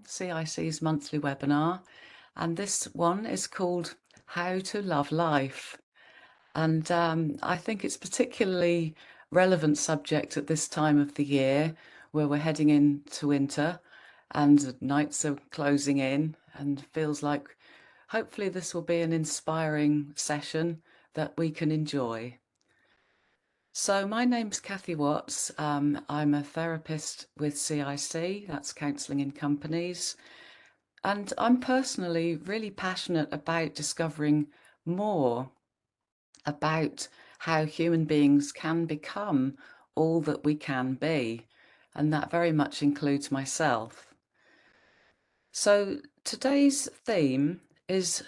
CiC's monthly webinar, and this one is called How to Love Life. And I think it's particularly relevant subject at this time of the year where we're heading into winter and nights are closing in, and feels like hopefully this will be an inspiring session that we can enjoy. So my name's Kathy Watts. I'm a therapist with CiC, that's Counselling in Companies. And I'm personally really passionate about discovering more about how human beings can become all that we can be. And that very much includes myself. So today's theme is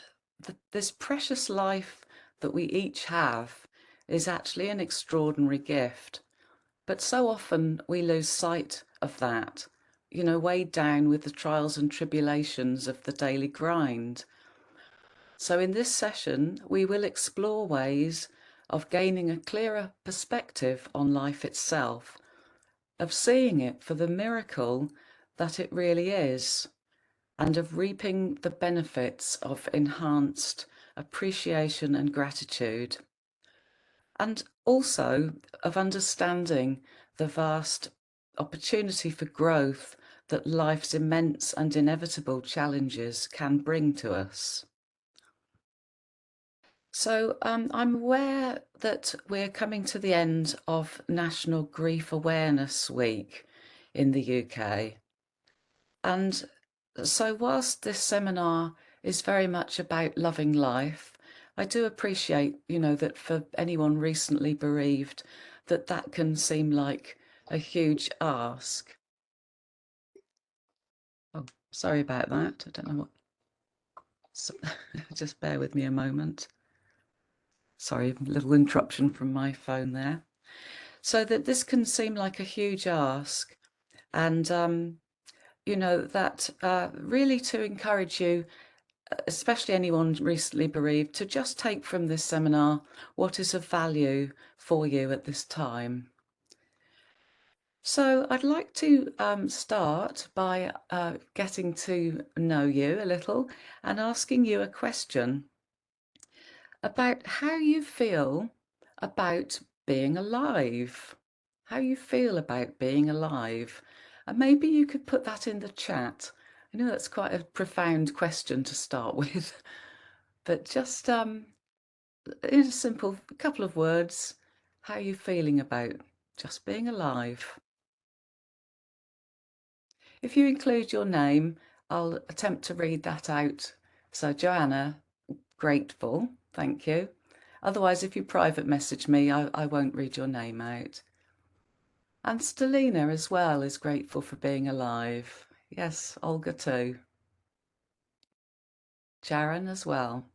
that this precious life that we each have is actually an extraordinary gift. But so often we lose sight of that, weighed down with the trials and tribulations of the daily grind. So in this session, we will explore ways of gaining a clearer perspective on life itself, of seeing it for the miracle that it really is, and of reaping the benefits of enhanced appreciation and gratitude. And also of understanding the vast opportunity for growth that life's immense and inevitable challenges can bring to us. So I'm aware that we're coming to the end of National Grief Awareness Week in the UK. And so whilst this seminar is very much about loving life, I do appreciate, that for anyone recently bereaved, that can seem like a huge ask. Oh, sorry about that. I don't know what. So, just bear with me a moment. Sorry, a little interruption from my phone there. So that this can seem like a huge ask, and that really to encourage you, especially anyone recently bereaved, to just take from this seminar what is of value for you at this time. So I'd like to start by getting to know you a little and asking you a question about how you feel about being alive. How you feel about being alive. And maybe you could put that in the chat. I know that's quite a profound question to start with, but just in a simple couple of words, how are you feeling about just being alive? If you include your name, I'll attempt to read that out. So Joanna, grateful, thank you. Otherwise, if you private message me, I won't read your name out. And Stelina as well is grateful for being alive. Yes, Olga too. Sharon as well.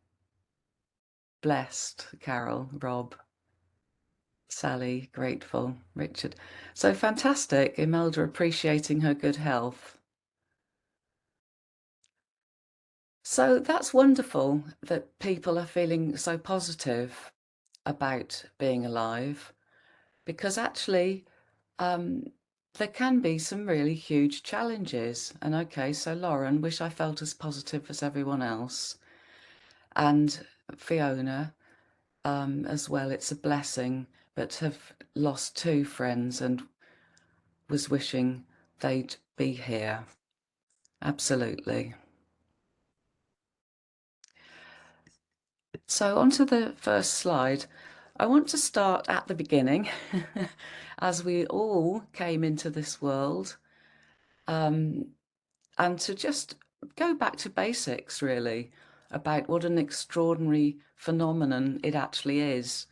Blessed, Carol, Rob, Sally, grateful, Richard. So fantastic, Imelda appreciating her good health. So that's wonderful that people are feeling so positive about being alive, because actually there can be some really huge challenges. And okay, so Lauren, wish I felt as positive as everyone else. And Fiona as well, it's a blessing, but have lost 2 friends and was wishing they'd be here. Absolutely. So on to the first slide. I want to start at the beginning, as we all came into this world, and to just go back to basics, really, about what an extraordinary phenomenon it actually is,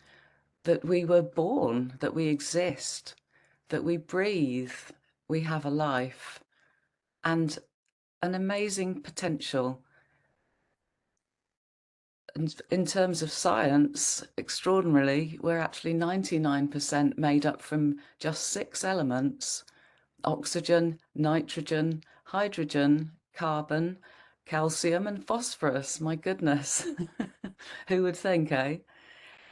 that we were born, that we exist, that we breathe, we have a life, and an amazing potential. And in terms of science, extraordinarily, we're actually 99% made up from just 6 elements: oxygen, nitrogen, hydrogen, carbon, calcium and phosphorus. My goodness, who would think, eh?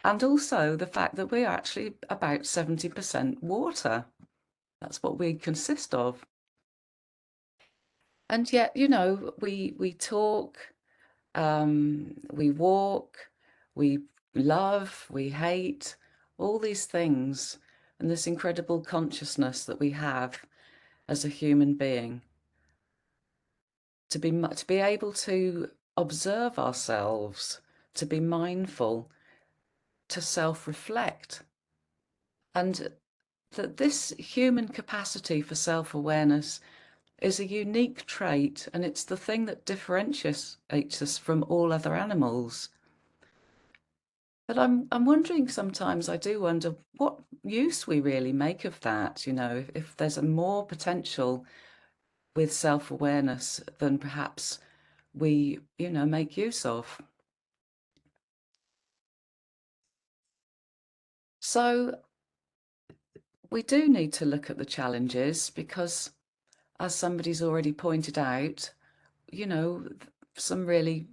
And also the fact that we're actually about 70% water. That's what we consist of. And yet, we talk, we walk, we love, we hate, all these things, and this incredible consciousness that we have as a human being, to be able to observe ourselves, to be mindful, to self-reflect, and that this human capacity for self-awareness is a unique trait, and it's the thing that differentiates us from all other animals. But I'm wondering sometimes, I do wonder what use we really make of that, if there's a more potential with self-awareness than perhaps we, make use of. So we do need to look at the challenges because, as somebody's already pointed out, some really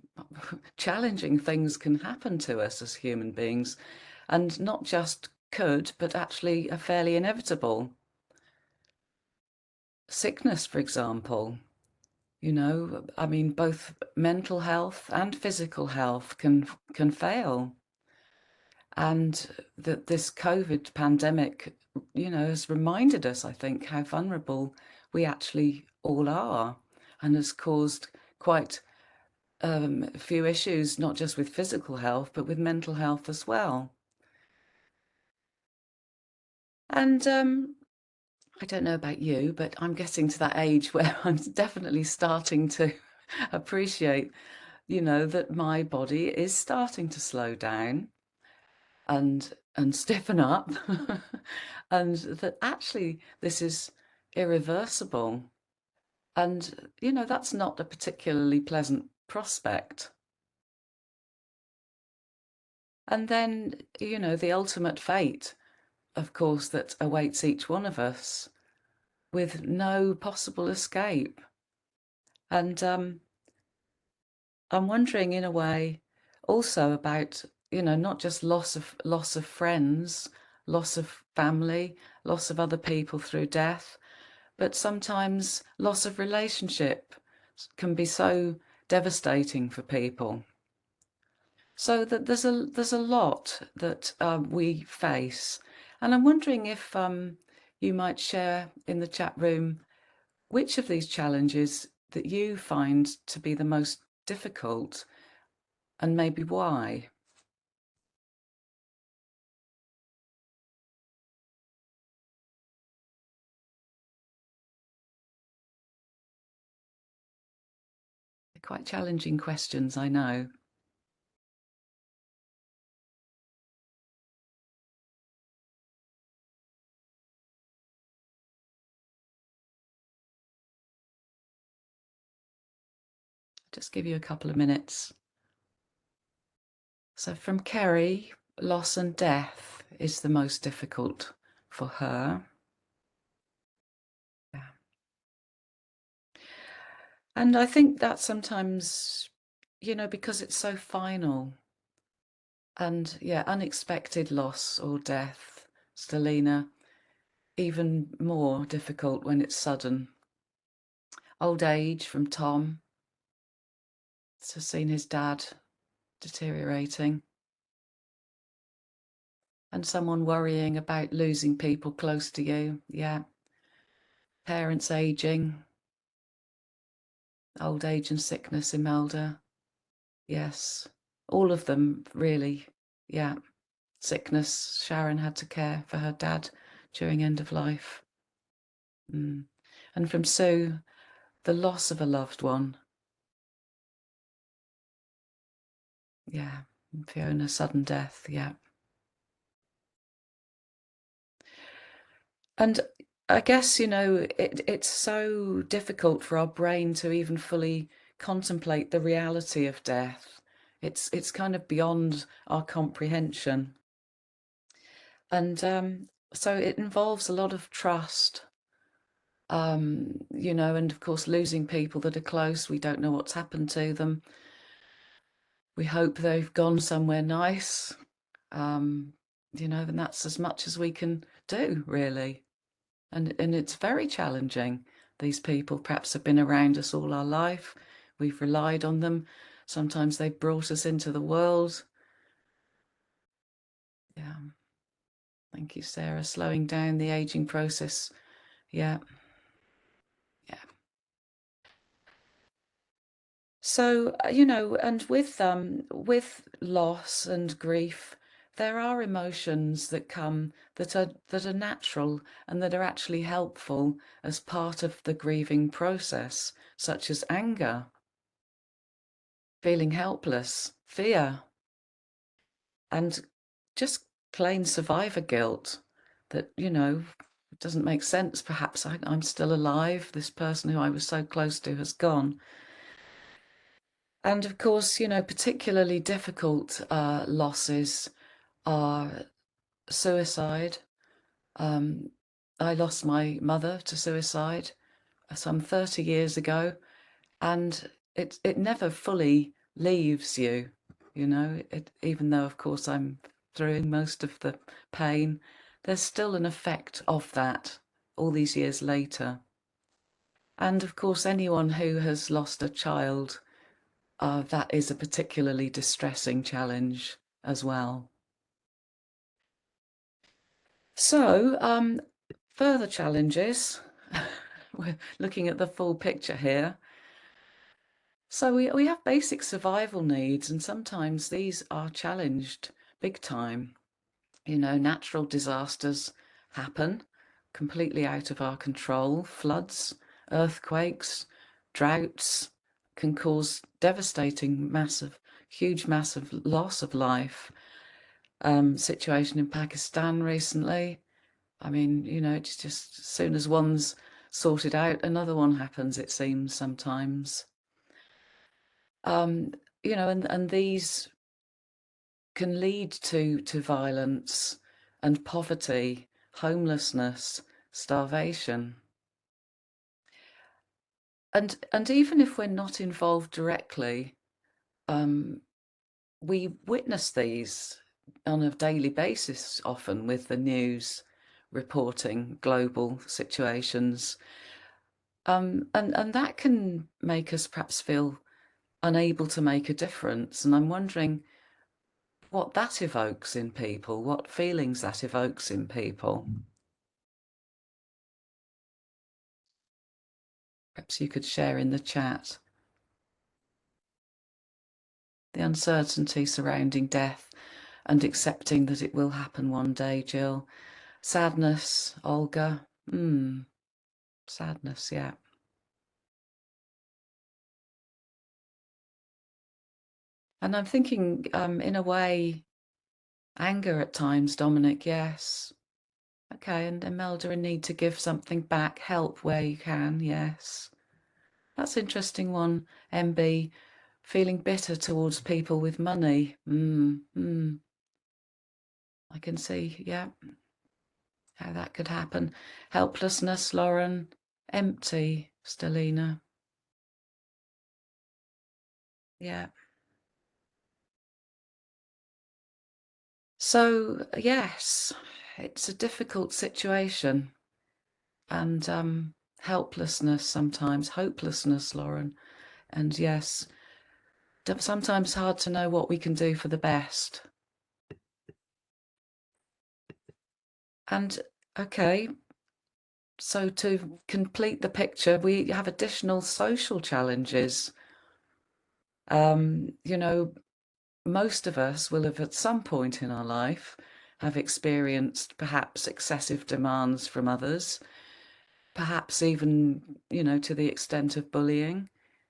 challenging things can happen to us as human beings, and not just could, but actually are fairly inevitable. Sickness, for example, I mean, both mental health and physical health can fail. And that this COVID pandemic, has reminded us, I think, how vulnerable we actually all are, and has caused quite a few issues, not just with physical health, but with mental health as well. And I don't know about you, but I'm getting to that age where I'm definitely starting to appreciate, that my body is starting to slow down and stiffen up, and that actually this is irreversible. And, that's not a particularly pleasant prospect. And then, the ultimate fate, of course, that awaits each one of us with no possible escape. And I'm wondering, in a way, also about, not just loss of friends, loss of family, loss of other people through death, but sometimes loss of relationship can be so devastating for people. So that there's a lot that we face, and I'm wondering if you might share in the chat room which of these challenges that you find to be the most difficult, and maybe why. They're quite challenging questions, I know. Just give you a couple of minutes. So from Kerry, loss and death is the most difficult for her. Yeah. And I think that sometimes, because it's so final, and yeah, unexpected loss or death, Stelina, even more difficult when it's sudden. Old age from Tom, to seen his dad deteriorating, and someone worrying about losing people close to you. Yeah. Parents aging, old age and sickness, Imelda. Yes. All of them, really. Yeah. Sickness. Sharon had to care for her dad during end of life. And from Sue, the loss of a loved one. Yeah. Fiona, sudden death. Yeah. And I guess, it's so difficult for our brain to even fully contemplate the reality of death. It's kind of beyond our comprehension. And so it involves a lot of trust, and of course losing people that are close. We don't know what's happened to them. We hope they've gone somewhere nice, um, and that's as much as we can do, really. And it's very challenging. These people perhaps have been around us all our life. We've relied on them. Sometimes they've brought us into the world. Yeah. Thank you, Sarah. Slowing down the aging process. Yeah. Yeah. So, and with loss and grief, there are emotions that come that are natural and that are actually helpful as part of the grieving process, such as anger, feeling helpless, fear, and just plain survivor guilt that, it doesn't make sense. Perhaps I'm still alive. This person who I was so close to has gone. And of course, particularly difficult losses are suicide. Um, I lost my mother to suicide some 30 years ago, and it never fully leaves you, even though, of course, I'm through most of the pain, there's still an effect of that all these years later. And of course, anyone who has lost a child, that is a particularly distressing challenge as well. So, further challenges. We're looking at the full picture here. So we have basic survival needs, and sometimes these are challenged big time. Natural disasters happen completely out of our control. Floods, earthquakes, droughts can cause devastating, massive loss of life. Situation in Pakistan recently. I mean, it's just as soon as one's sorted out, another one happens, it seems sometimes. Um, and these can lead to violence and poverty, homelessness, starvation. And even if we're not involved directly, um, we witness these on a daily basis, often with the news reporting global situations. And that can make us perhaps feel unable to make a difference. And I'm wondering what that evokes in people, what feelings that evokes in people. Perhaps you could share in the chat. The uncertainty surrounding death and accepting that it will happen one day, Jill. Sadness, Olga. Sadness, yeah. And I'm thinking, in a way, anger at times, Dominic, yes. Okay, and Imelda, a need to give something back, help where you can, yes. That's an interesting one, MB. Feeling bitter towards people with money. I can see, yeah, how that could happen. Helplessness, Lauren. Empty, Stelina. Yeah. So, yes, it's a difficult situation. And helplessness sometimes, hopelessness, Lauren. And yes, sometimes hard to know what we can do for the best. And okay, so to complete the picture, we have additional social challenges. Most of us will have at some point in our life have experienced perhaps excessive demands from others, perhaps even, to the extent of bullying,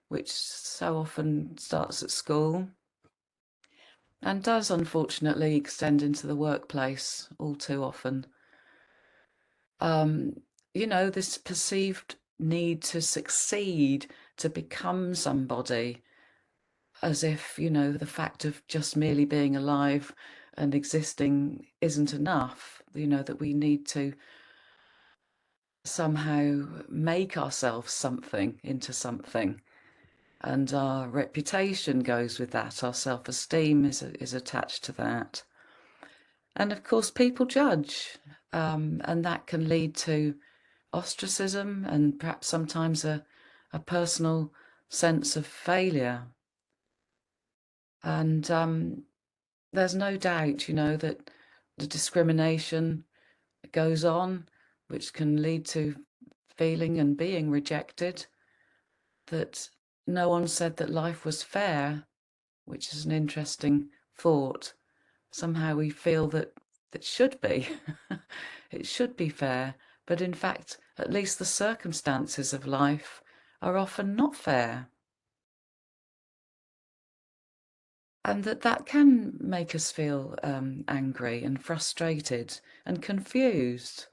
which so often starts at school and does unfortunately extend into the workplace all too often. This perceived need to succeed, to become somebody, as if, the fact of just merely being alive and existing isn't enough, that we need to somehow make ourselves something into something. And our reputation goes with that. Our self-esteem is attached to that. And of course, people judge, and that can lead to ostracism and perhaps sometimes a personal sense of failure. And there's no doubt, that the discrimination goes on, which can lead to feeling and being rejected, that no one said that life was fair, which is an interesting thought. Somehow we feel that it should be. It should be fair, but in fact, at least the circumstances of life are often not fair. And that can make us feel angry and frustrated and confused.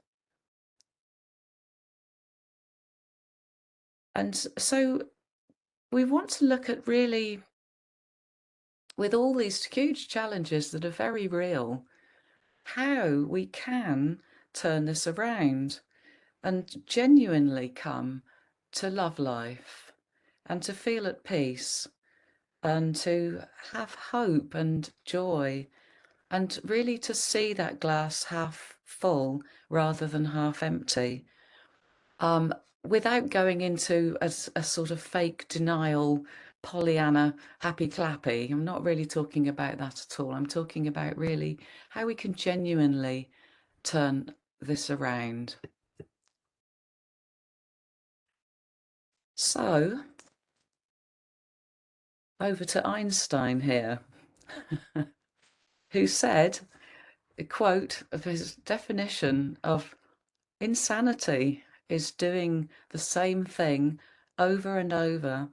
And so we want to look at really, with all these huge challenges that are very real, how we can turn this around and genuinely come to love life and to feel at peace and to have hope and joy and really to see that glass half full rather than half empty, um, without going into a sort of fake denial, Pollyanna, happy clappy. I'm not really talking about that at all. I'm talking about really how we can genuinely turn this around. So, over to Einstein here, who said, a quote of his definition of insanity is doing the same thing over and over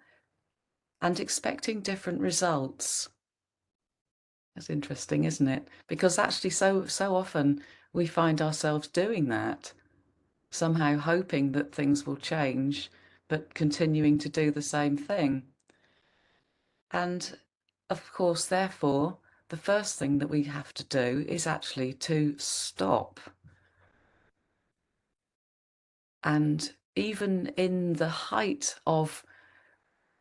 and expecting different results. That's interesting, isn't it? Because actually so often we find ourselves doing that, somehow hoping that things will change, but continuing to do the same thing. And of course, therefore, the first thing that we have to do is actually to stop. And even in the height of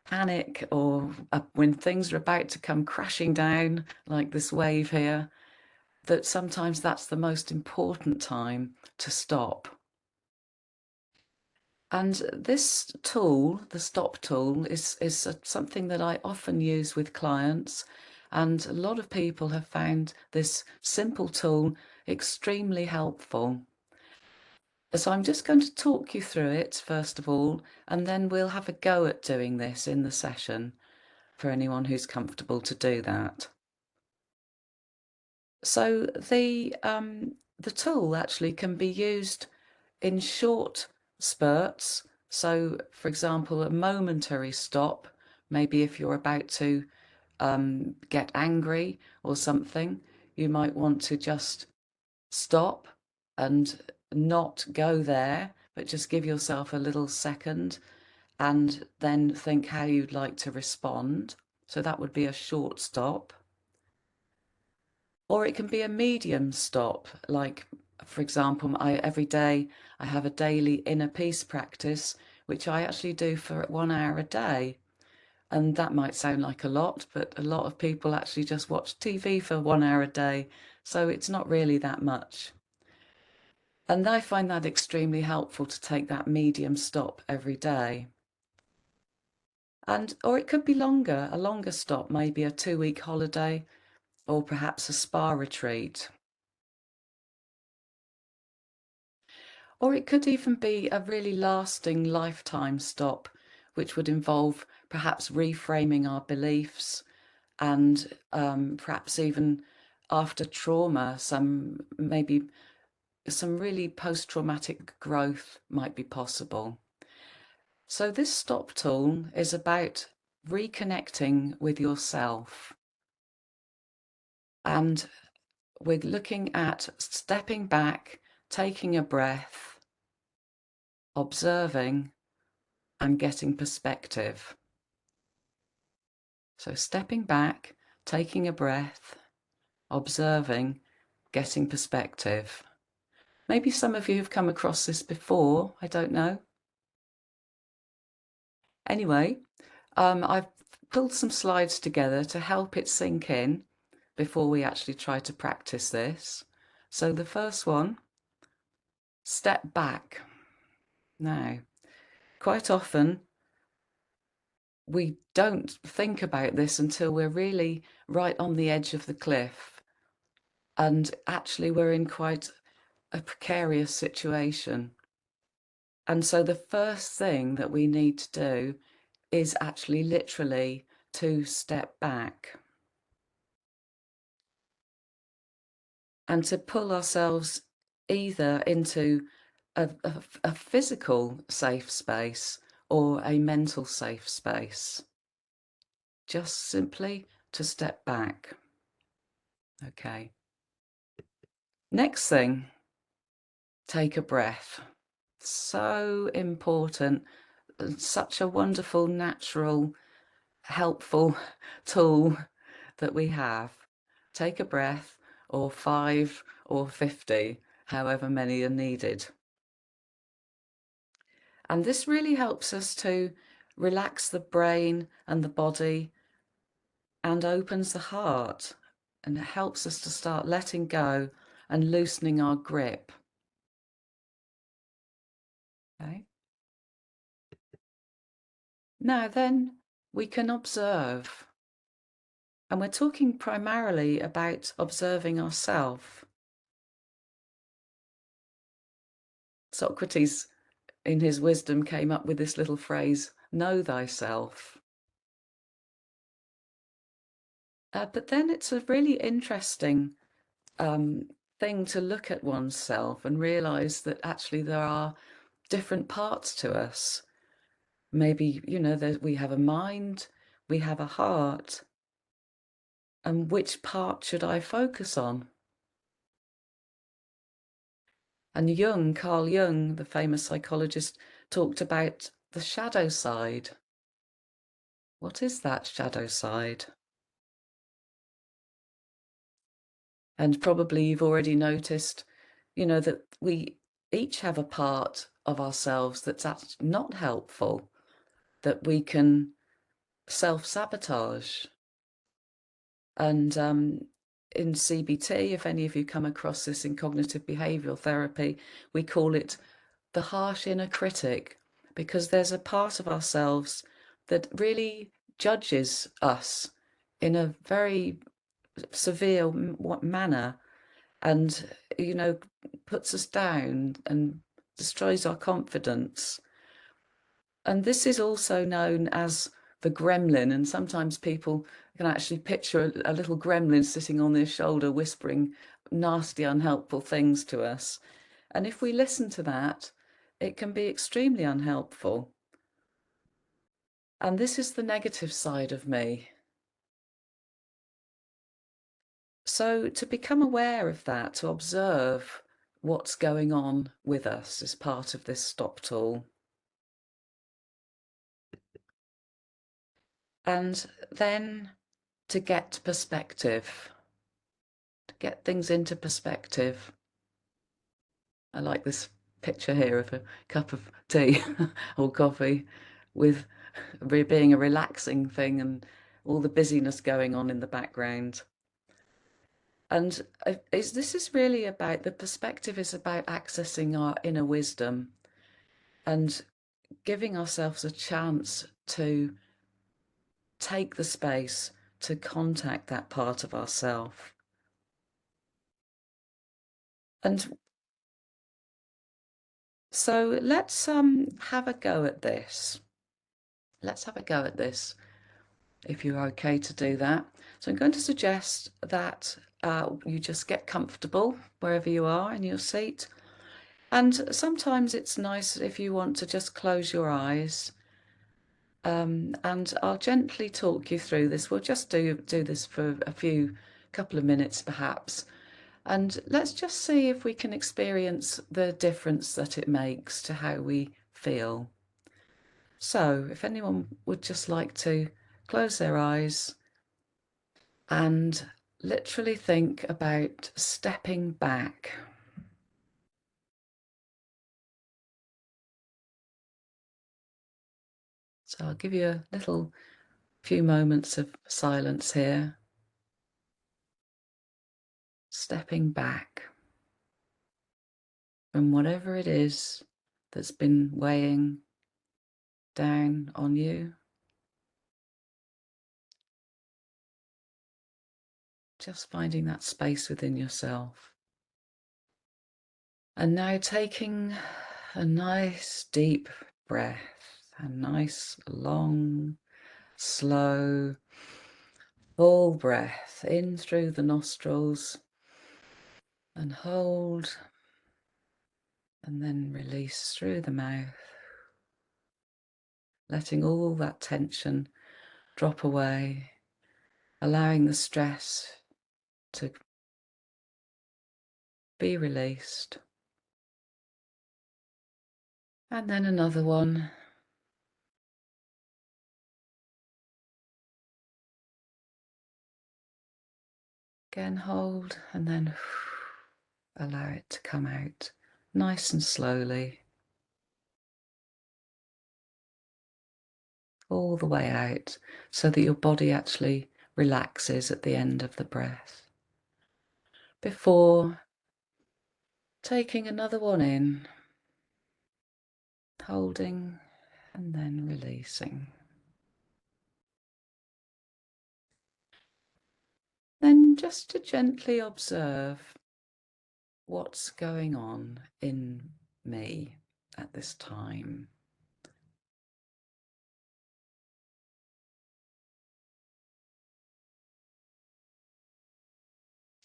panic or when things are about to come crashing down, like this wave here, that sometimes that's the most important time to stop. And this tool, the stop tool, is something that I often use with clients. And a lot of people have found this simple tool extremely helpful. So I'm just going to talk you through it first of all, and then we'll have a go at doing this in the session for anyone who's comfortable to do that. So the tool actually can be used in short spurts. So, for example, a momentary stop, maybe if you're about to get angry or something, you might want to just stop and not go there, but just give yourself a little second and then think how you'd like to respond. So that would be a short stop. Or it can be a medium stop, like, for example, every day I have a daily inner peace practice, which I actually do for 1 hour a day. And that might sound like a lot, but a lot of people actually just watch TV for 1 hour a day. So it's not really that much. And I find that extremely helpful to take that medium stop every day. Or it could be longer, a longer stop, maybe a 2-week holiday or perhaps a spa retreat. Or it could even be a really lasting lifetime stop, which would involve perhaps reframing our beliefs and perhaps even after trauma, maybe some really post-traumatic growth might be possible. So this stop tool is about reconnecting with yourself. And we're looking at stepping back, taking a breath, observing, and getting perspective. So stepping back, taking a breath, observing, getting perspective. Maybe some of you have come across this before, I don't know. Anyway, I've pulled some slides together to help it sink in before we actually try to practice this. So the first one, step back. Now, quite often we don't think about this until we're really right on the edge of the cliff, and actually we're in quite a precarious situation. And so the first thing that we need to do is actually literally to step back and to pull ourselves either into a physical safe space or a mental safe space. Just simply to step back. Okay. Next thing, take a breath. So important. Such a wonderful, natural, helpful tool that we have. Take a breath, or 5 or 50, however many are needed. And this really helps us to relax the brain and the body and opens the heart, and it helps us to start letting go and loosening our grip. Okay. Now then, we can observe. And we're talking primarily about observing ourselves. Socrates, in his wisdom, came up with this little phrase, know thyself. But then it's a really interesting thing to look at oneself and realize that actually there are different parts to us. Maybe, you know, we have a mind, we have a heart, and which part should I focus on? And Carl Jung, the famous psychologist, talked about the shadow side. What is that shadow side? And probably you've already noticed, you know, that we each have a part of ourselves that's not helpful, that we can self-sabotage. And in CBT, if any of you come across this in cognitive behavioral therapy, we call it the harsh inner critic, because there's a part of ourselves that really judges us in a very severe manner, and, you know, puts us down and destroys our confidence. And this is also known as the gremlin, and sometimes people can actually picture a little gremlin sitting on their shoulder whispering nasty, unhelpful things to us. And if we listen to that, it can be extremely unhelpful. And this is the negative side of me. So to become aware of that, to observe what's going on with us is part of this stop tool. And then to get perspective, to get things into perspective. I like this picture here of a cup of tea or coffee with being a relaxing thing and all the busyness going on in the background. And this is really about, the perspective is about accessing our inner wisdom and giving ourselves a chance to take the space to contact that part of ourself. And so let's have a go at this. Let's have a go at this, if you're okay to do that. So I'm going to suggest that you just get comfortable wherever you are in your seat. And sometimes it's nice if you want to just close your eyes. And I'll gently talk you through this. We'll just do this for a couple of minutes perhaps. And let's just see if we can experience the difference that it makes to how we feel. So if anyone would just like to close their eyes and literally think about stepping back. So I'll give you a little few moments of silence here. Stepping back from whatever it is that's been weighing down on you. Just finding that space within yourself. And now taking a nice deep breath, a nice long, slow, full breath in through the nostrils and hold, and then release through the mouth, letting all that tension drop away, allowing the stress to be released. And then another one. Again, hold, and then allow it to come out nice and slowly, all the way out, so that your body actually relaxes at the end of the breath. Before taking another one in, holding, and then releasing. Then just to gently observe what's going on in me at this time.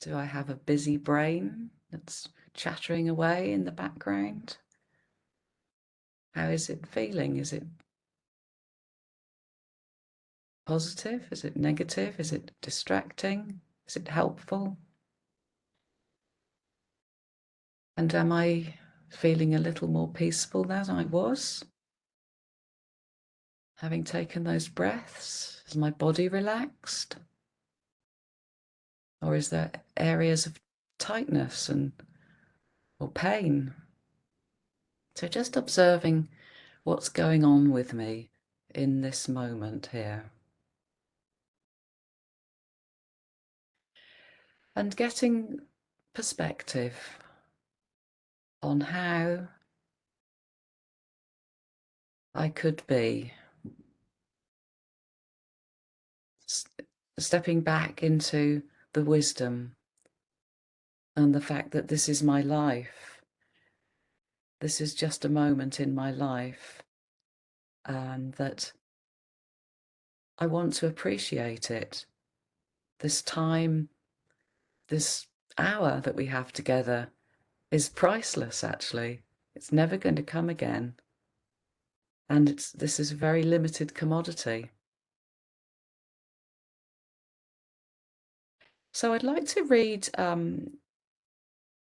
Do I have a busy brain that's chattering away in the background? How is it feeling? Is it positive? Is it negative? Is it distracting? Is it helpful? And am I feeling a little more peaceful than I was? Having taken those breaths, is my body relaxed? Or is there areas of tightness or pain? So just observing what's going on with me in this moment here. And getting perspective on how I could be. Stepping back into the wisdom and the fact that this is my life. This is just a moment in my life, and that I want to appreciate it. This time, this hour that we have together is priceless, actually. It's never going to come again. And this is a very limited commodity. So I'd like to read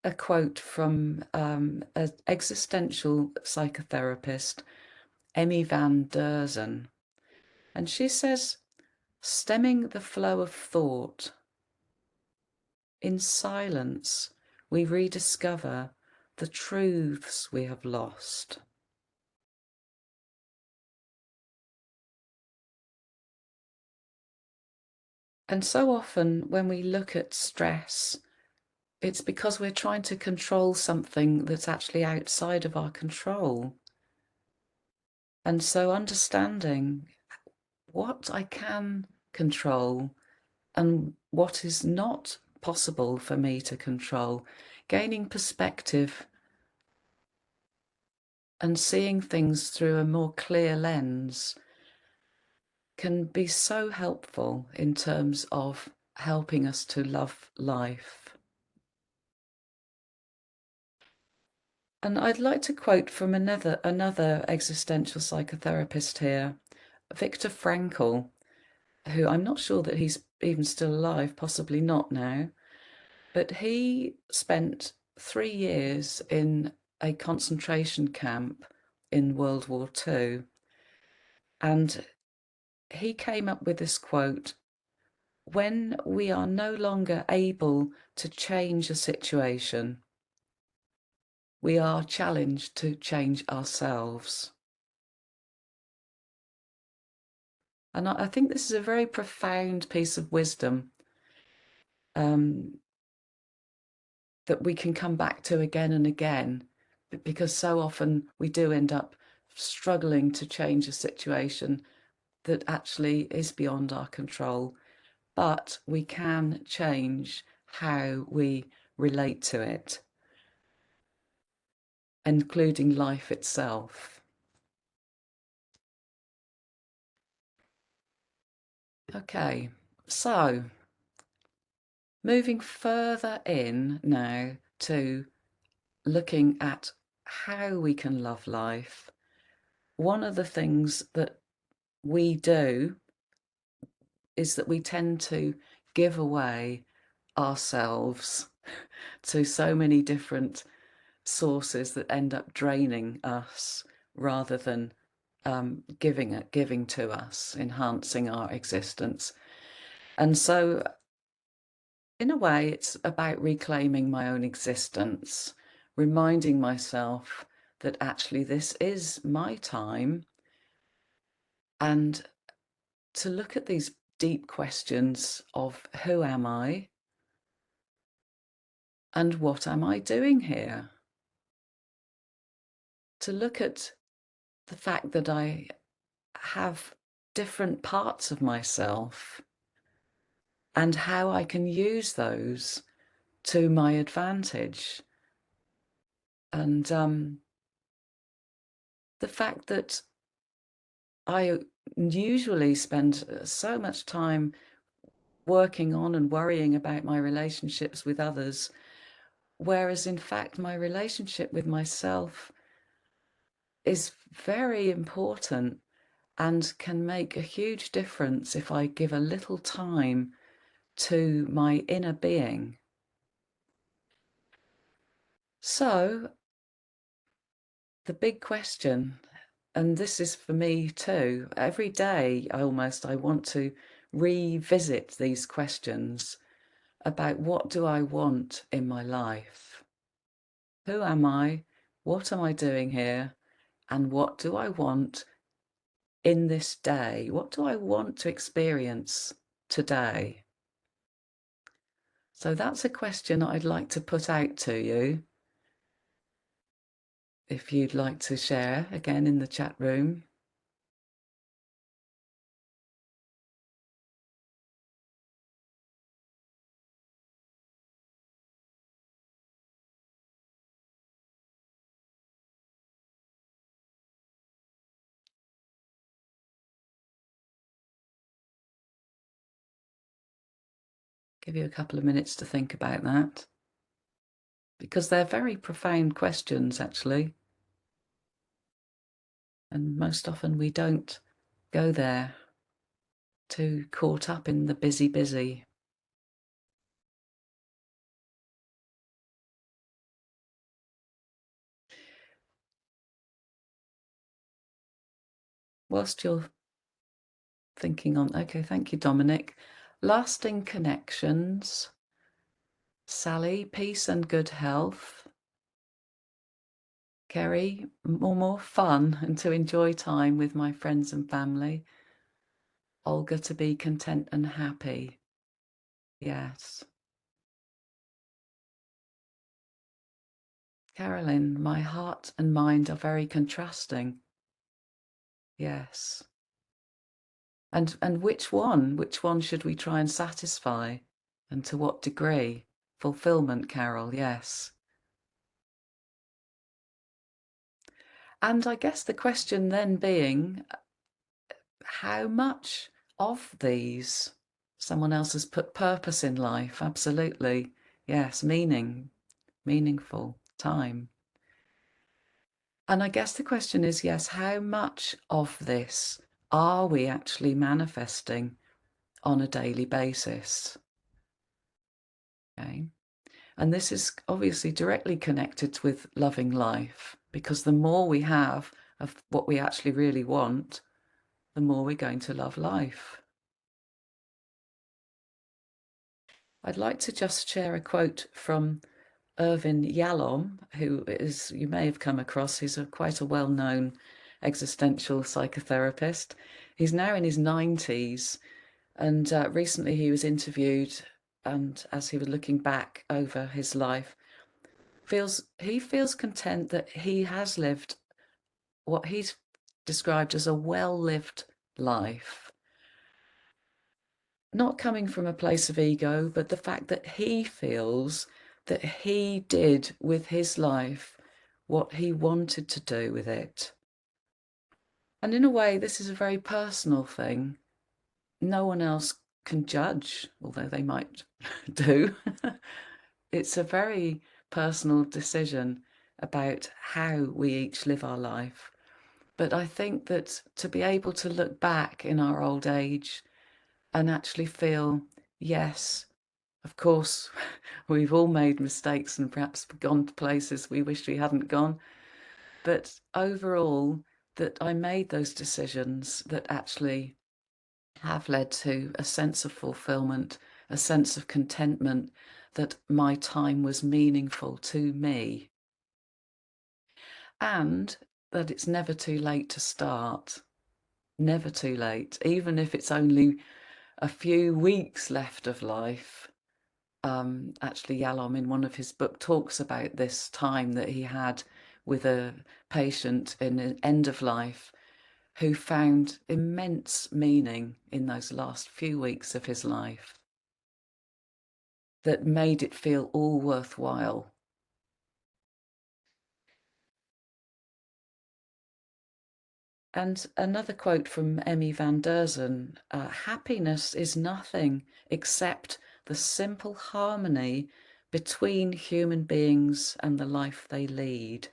a quote from an existential psychotherapist, Emmy van Derzen. And she says, stemming the flow of thought, in silence we rediscover the truths we have lost. And so often when we look at stress, it's because we're trying to control something that's actually outside of our control. And so understanding what I can control and what is not possible for me to control, gaining perspective and seeing things through a more clear lens can be so helpful in terms of helping us to love life. And I'd like to quote from another existential psychotherapist here, Viktor Frankl, who I'm not sure that he's even still alive, possibly not now, but he spent 3 years in a concentration camp in World War II. And he came up with this quote: when we are no longer able to change a situation, we are challenged to change ourselves. And I think this is a very profound piece of wisdom that we can come back to again and again, because so often we do end up struggling to change a situation that actually is beyond our control, but we can change how we relate to it, including life itself. Okay, so moving further in now to looking at how we can love life, one of the things that we do is that we tend to give away ourselves to so many different sources that end up draining us rather than giving to us, enhancing our existence. And so in a way, it's about reclaiming my own existence, reminding myself that actually this is my time, and to look at these deep questions of who am I and what am I doing here? To look at the fact that I have different parts of myself and how I can use those to my advantage. And the fact that I usually spend so much time working on and worrying about my relationships with others, whereas in fact my relationship with myself is very important and can make a huge difference if I give a little time to my inner being. So the big question, and this is for me too, every day I want to revisit these questions about what do I want in my life? Who am I? What am I doing here? And what do I want in this day? What do I want to experience today? So that's a question I'd like to put out to you. If you'd like to share again in the chat room. Give you a couple of minutes to think about that, because they're very profound questions actually, and most often we don't go there, too caught up in the busy. Whilst you're thinking on, okay, thank you, Dominic. Lasting connections. Sally, peace and good health. Kerry, more fun and to enjoy time with my friends and family. Olga, to be content and happy. Yes. Carolyn, my heart and mind are very contrasting. Yes. And which one? Which one should we try and satisfy? And to what degree? Fulfillment, Carol, yes. And I guess the question then being, how much of these? Someone else has put purpose in life, absolutely. Yes, meaningful time. And I guess the question is, yes, how much of this are we actually manifesting on a daily basis? Okay. And this is obviously directly connected with loving life, because the more we have of what we actually really want, the more we're going to love life. I'd like to just share a quote from Irvin Yalom, who is, you may have come across, he's quite a well-known existential psychotherapist. He's now in his 90s, and recently he was interviewed, and as he was looking back over his life, feels content that he has lived what he's described as a well-lived life, not coming from a place of ego, but the fact that he feels that he did with his life what he wanted to do with it. And in a way, this is a very personal thing. No one else can judge, although they might do. It's a very personal decision about how we each live our life. But I think that to be able to look back in our old age and actually feel, yes, of course, we've all made mistakes and perhaps gone to places we wish we hadn't gone. But overall, that I made those decisions that actually have led to a sense of fulfillment, a sense of contentment, that my time was meaningful to me, and that it's never too late to start. Never too late, even if it's only a few weeks left of life. Actually, Yalom in one of his books talks about this time that he had with a patient in an end of life who found immense meaning in those last few weeks of his life that made it feel all worthwhile. And another quote from Emmy van Derzen, happiness is nothing except the simple harmony between human beings and the life they lead.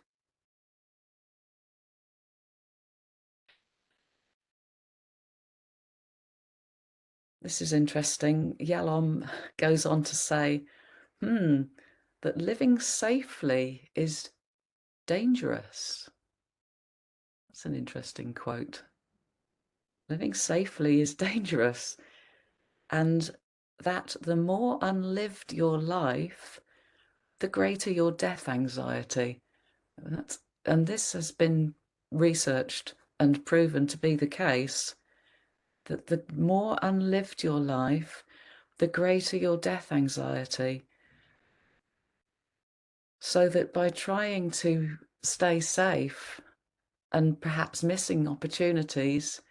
This is interesting. Yalom goes on to say, that living safely is dangerous. That's an interesting quote. Living safely is dangerous. And that the more unlived your life, the greater your death anxiety. And this has been researched and proven to be the case, that the more unlived your life, the greater your death anxiety. So that by trying to stay safe and perhaps missing opportunities,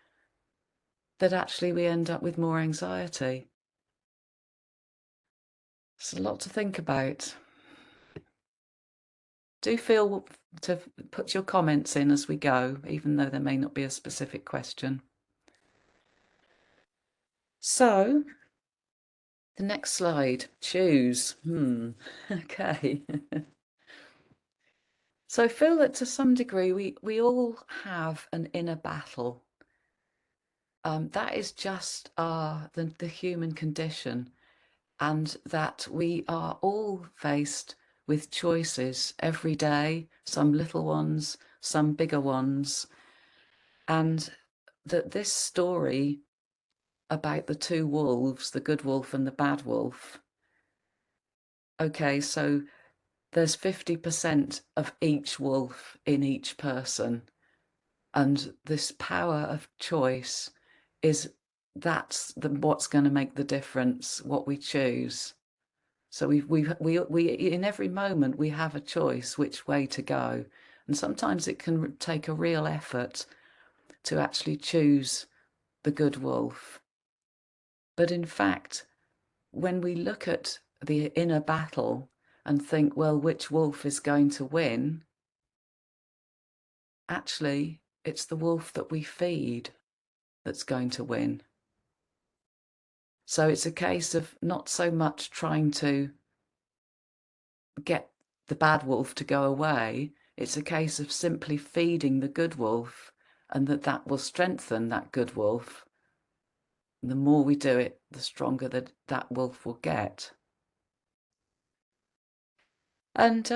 that actually we end up with more anxiety. It's a lot to think about. Do feel to put your comments in as we go, even though there may not be a specific question. So, the next slide, choose. Okay. So I feel that to some degree we all have an inner battle. That is just the human condition, and that we are all faced with choices every day, some little ones, some bigger ones, and that this story about the two wolves, the good wolf and the bad wolf, okay, so there's 50% of each wolf in each person, and this power of choice is what's going to make the difference, what we choose. So we in every moment we have a choice which way to go, and sometimes it can take a real effort to actually choose the good wolf. But in fact, when we look at the inner battle and think, well, which wolf is going to win? Actually, it's the wolf that we feed that's going to win. So it's a case of not so much trying to get the bad wolf to go away. It's a case of simply feeding the good wolf, and that will strengthen that good wolf. And the more we do it, the stronger that wolf will get. And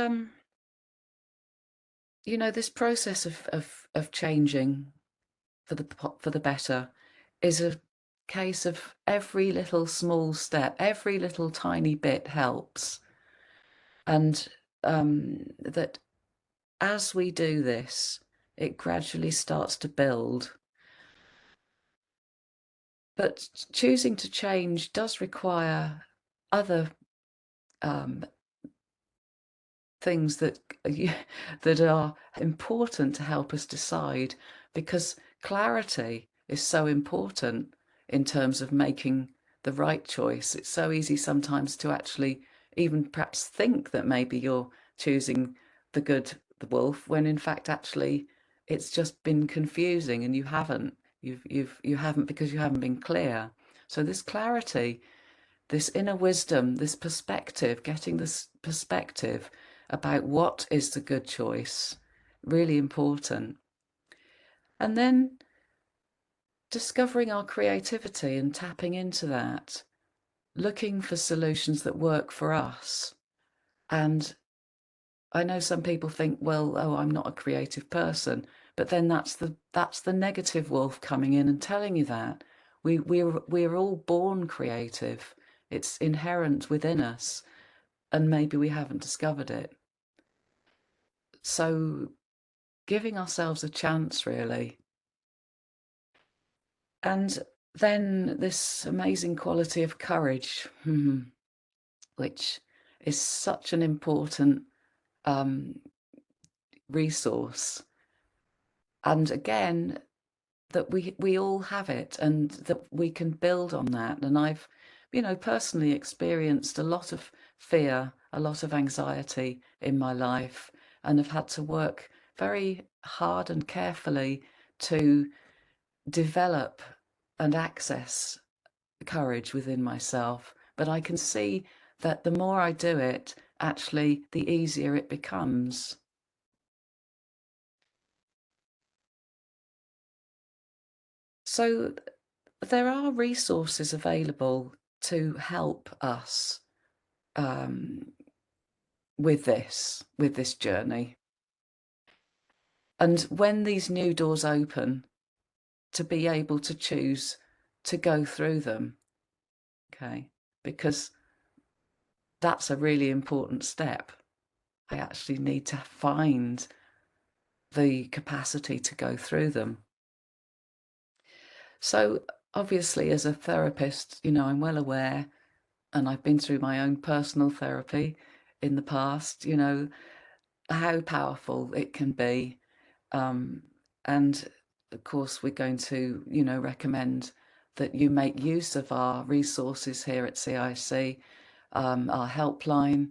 you know, this process of changing for the better is a case of every little small step, every little tiny bit helps, and that as we do this, it gradually starts to build. But choosing to change does require other things that that are important to help us decide, because clarity is so important in terms of making the right choice. It's so easy sometimes to actually even perhaps think that maybe you're choosing the wolf, when in fact actually it's just been confusing and you haven't. You haven't, because you haven't been clear. So this clarity, this inner wisdom, this perspective, getting this perspective about what is the good choice, really important. And then discovering our creativity and tapping into that, looking for solutions that work for us. And I know some people think, well, oh, I'm not a creative person, but then that's the negative wolf coming in and telling you that. We're all born creative. It's inherent within us, and maybe we haven't discovered it. So giving ourselves a chance, really. And then this amazing quality of courage, which is such an important resource. And again, that we all have it, and that we can build on that. And I've, personally experienced a lot of fear, a lot of anxiety in my life, and have had to work very hard and carefully to develop and access courage within myself. But I can see that the more I do it, actually, the easier it becomes. So there are resources available to help us um, with this journey. And when these new doors open, to be able to choose to go through them, okay? Because that's a really important step. I actually need to find the capacity to go through them. So obviously, as a therapist, I'm well aware, and I've been through my own personal therapy in the past, how powerful it can be. And of course, we're going to, recommend that you make use of our resources here at CiC, our helpline,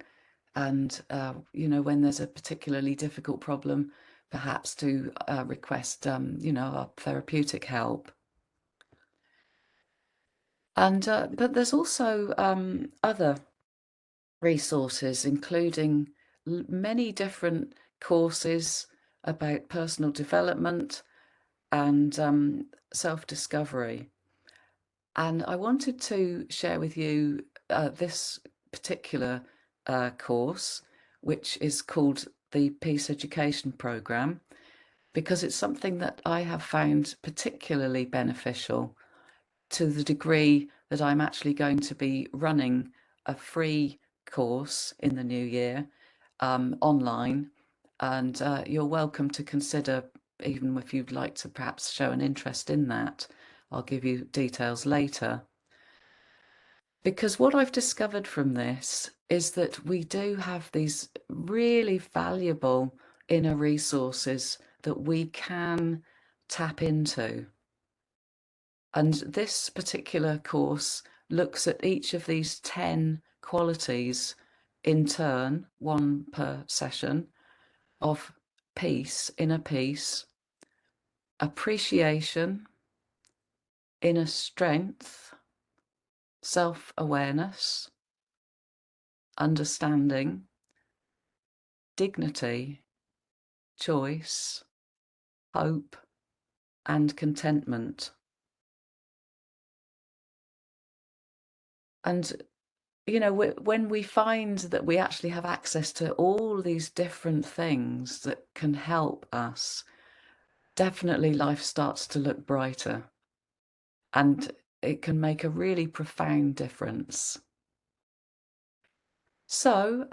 and, when there's a particularly difficult problem, perhaps to request, our therapeutic help. And but there's also other resources, including many different courses about personal development and self-discovery. And I wanted to share with you this particular course, which is called the Peace Education Programme, because it's something that I have found particularly beneficial, to the degree that I'm actually going to be running a free course in the new year, online. And you're welcome to consider, even if you'd like to perhaps show an interest in that. I'll give you details later. Because what I've discovered from this is that we do have these really valuable inner resources that we can tap into. And this particular course looks at each of these 10 qualities in turn, one per session, of peace, inner peace, appreciation, inner strength, self-awareness, understanding, dignity, choice, hope, and contentment. And when we find that we actually have access to all these different things that can help us, definitely life starts to look brighter, and it can make a really profound difference. So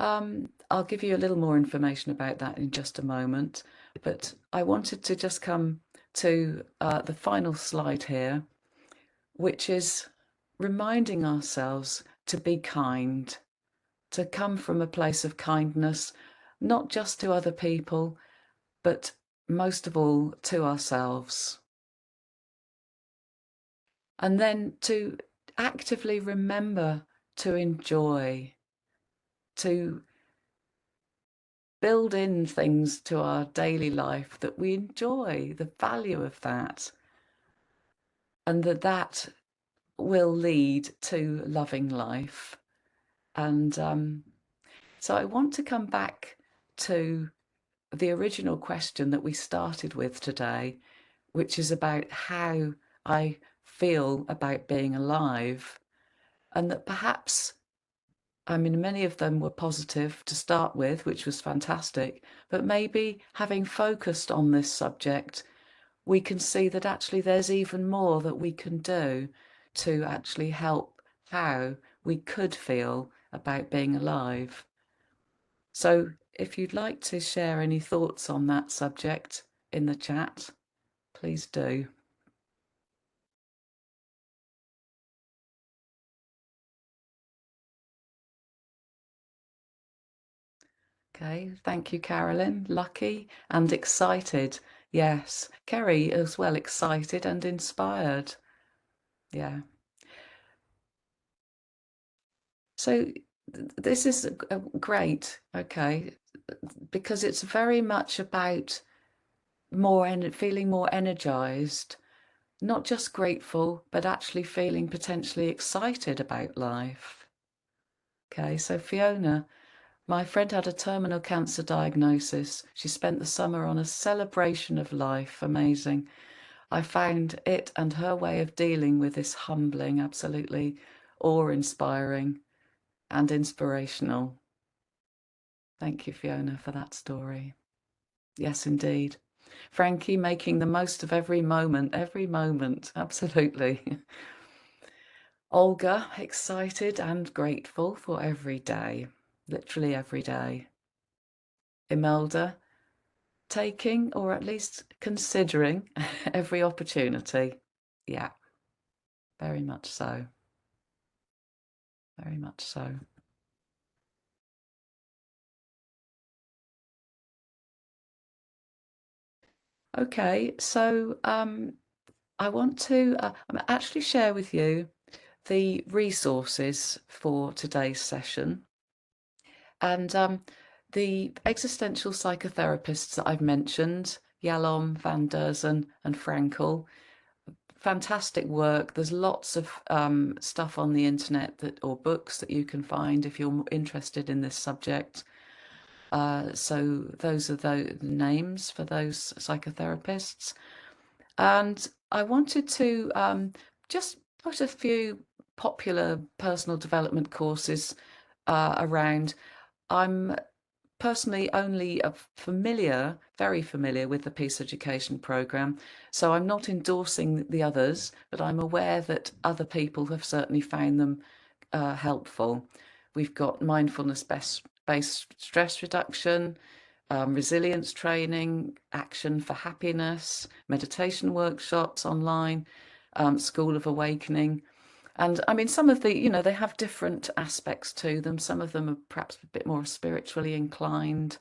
I'll give you a little more information about that in just a moment, but I wanted to just come to the final slide here, which is reminding ourselves to be kind, to come from a place of kindness, not just to other people, but most of all to ourselves. And then to actively remember to enjoy, to build in things to our daily life that we enjoy, the value of that, and that will lead to loving life. And so I want to come back to the original question that we started with today, which is about how I feel about being alive, and that perhaps, I mean, many of them were positive to start with, which was fantastic, but maybe having focused on this subject, we can see that actually there's even more that we can do to actually help how we could feel about being alive. So if you'd like to share any thoughts on that subject in the chat, please do. Okay, thank you, Carolyn. Lucky and excited. Yes, Kerry as well, excited and inspired. Yeah. So this is great, okay, because it's very much about feeling more energized, not just grateful, but actually feeling potentially excited about life. Okay, so Fiona, my friend had a terminal cancer diagnosis. She spent the summer on a celebration of life. Amazing. I found it and her way of dealing with this humbling, absolutely awe-inspiring and inspirational. Thank you, Fiona, for that story. Yes, indeed. Frankie making the most of every moment, absolutely. Olga, excited and grateful for every day, literally every day. Imelda, taking or at least considering every opportunity. Yeah, very much so. Very much so. Okay, so I want to actually share with you the resources for today's session. And the existential psychotherapists that I've mentioned, Yalom, Van Derzen, and Frankl, fantastic work. There's lots of stuff on the internet or books that you can find if you're interested in this subject. So those are the names for those psychotherapists. And I wanted to just put a few popular personal development courses around. I'm personally only very familiar with the Peace Education Programme, so I'm not endorsing the others, but I'm aware that other people have certainly found them helpful. We've got mindfulness-based stress reduction, resilience training, action for happiness, meditation workshops online, School of Awakening. And I mean, some of the, they have different aspects to them. Some of them are perhaps a bit more spiritually inclined.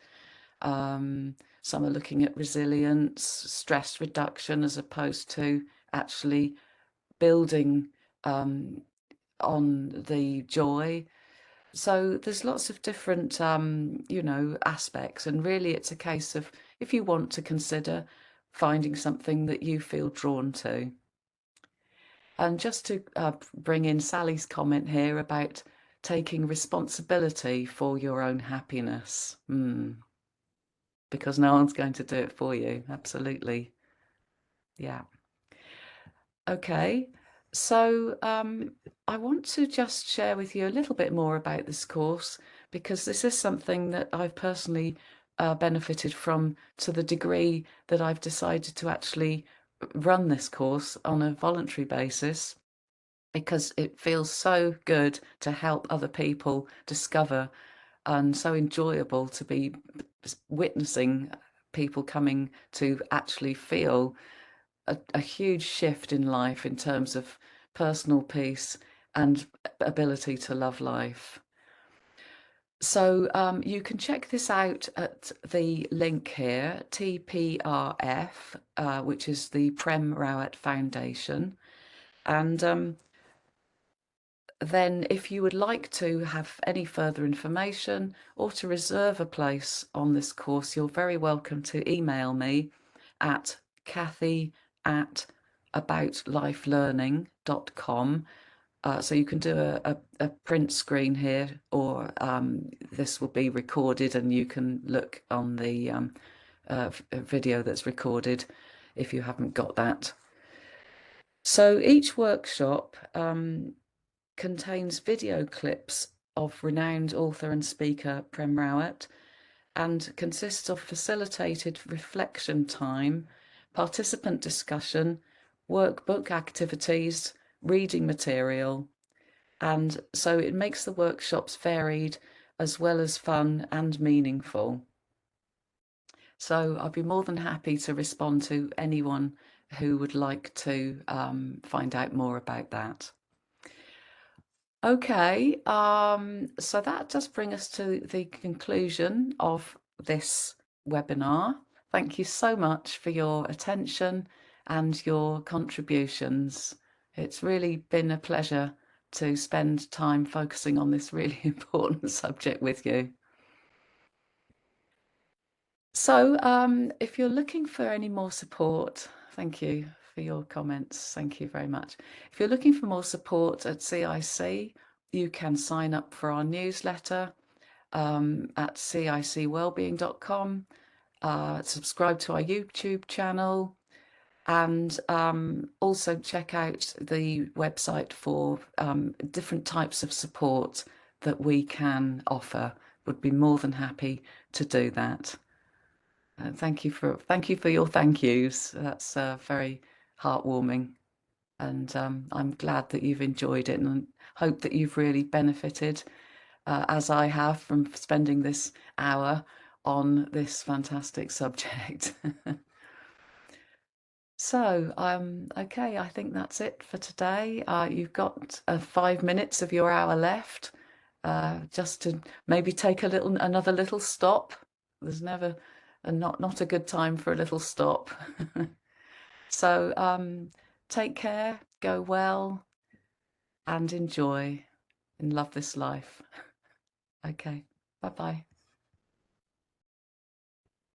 Some are looking at resilience, stress reduction, as opposed to actually building on the joy. So there's lots of different, aspects. And really, it's a case of if you want to consider finding something that you feel drawn to. And just to bring in Sally's comment here about taking responsibility for your own happiness, because no one's going to do it for you. Absolutely. Yeah. Okay. So I want to just share with you a little bit more about this course because this is something that I've personally benefited from to the degree that I've decided to actually run this course on a voluntary basis, because it feels so good to help other people discover, and so enjoyable to be witnessing people coming to actually feel a huge shift in life in terms of personal peace and ability to love life. So you can check this out at the link here, TPRF, which is the Prem Rawat Foundation. And then if you would like to have any further information or to reserve a place on this course, you're very welcome to email me at kathy@aboutLifeLearning.com. So you can do a print screen here, or this will be recorded and you can look on the video that's recorded if you haven't got that. So each workshop contains video clips of renowned author and speaker Prem Rawat and consists of facilitated reflection time, participant discussion, workbook activities, reading material, and so it makes the workshops varied as well as fun and meaningful. So I'd be more than happy to respond to anyone who would like to find out more about that. Okay, so that does bring us to the conclusion of this webinar. Thank you so much for your attention and your contributions. It's really been a pleasure to spend time focusing on this really important subject with you. So if you're looking for any more support, thank you for your comments. Thank you very much. If you're looking for more support at CiC, you can sign up for our newsletter at cicwellbeing.com, subscribe to our YouTube channel, and also check out the website for different types of support that we can offer. Would be more than happy to do that. Thank you for your thank yous. That's very heartwarming, and I'm glad that you've enjoyed it, and hope that you've really benefited, as I have, from spending this hour on this fantastic subject. So, okay, I think that's it for today. You've got 5 minutes of your hour left, just to maybe take another little stop. There's never not a good time for a little stop. So, take care, go well, and enjoy and love this life. Okay, bye-bye.